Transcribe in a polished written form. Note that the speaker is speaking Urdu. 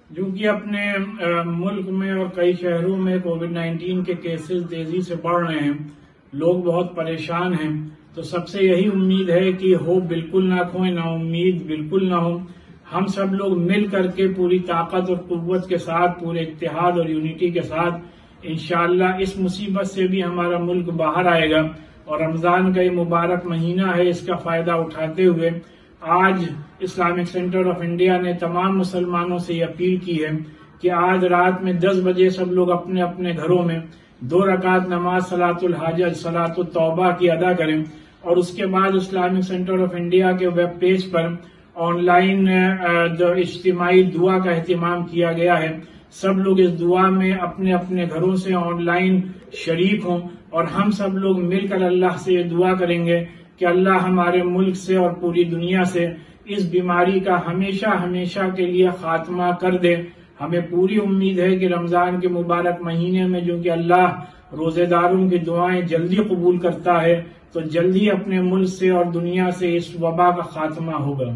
جو کہ اپنے ملک میں اور کئی شہروں میں کووڈ-19 کے کیسز تیزی سے بڑھ رہے ہیں، لوگ بہت پریشان ہیں، تو سب سے یہی امید ہے کہ ہوپ بالکل نہ کھوئیں، نا امید بالکل نہ ہو۔ ہم سب لوگ مل کر کے پوری طاقت اور قوت کے ساتھ، پورے اتحاد اور یونٹی کے ساتھ انشاءاللہ اس مصیبت سے بھی ہمارا ملک باہر آئے گا، اور رمضان کا یہ مبارک مہینہ ہے، اس کا فائدہ اٹھاتے ہوئے آج اسلامک سینٹر آف انڈیا نے تمام مسلمانوں سے یہ اپیل کی ہے کہ آج رات میں 10 بجے سب لوگ اپنے اپنے گھروں میں 2 رکعت نماز صلاۃ الحاجت صلاۃ التوبہ کی ادا کریں، اور اس کے بعد اسلامک سینٹر آف انڈیا کے web page per on line اجتماعی دعا کا اہتمام کیا گیا ہے۔ سب لوگ اس دعا میں اپنے اپنے گھروں سے آن لائن شریک ہوں، اور ہم سب لوگ مل کر اللہ سے یہ دعا کریں گے کہ اللہ ہمارے ملک سے اور پوری دنیا سے اس بیماری کا ہمیشہ ہمیشہ کے لیے خاتمہ کر دے۔ ہمیں پوری امید ہے کہ رمضان کے مبارک مہینے میں جو کہ اللہ روزے داروں کی دعائیں جلدی قبول کرتا ہے، تو جلدی اپنے ملک سے اور دنیا سے اس وبا کا خاتمہ ہوگا۔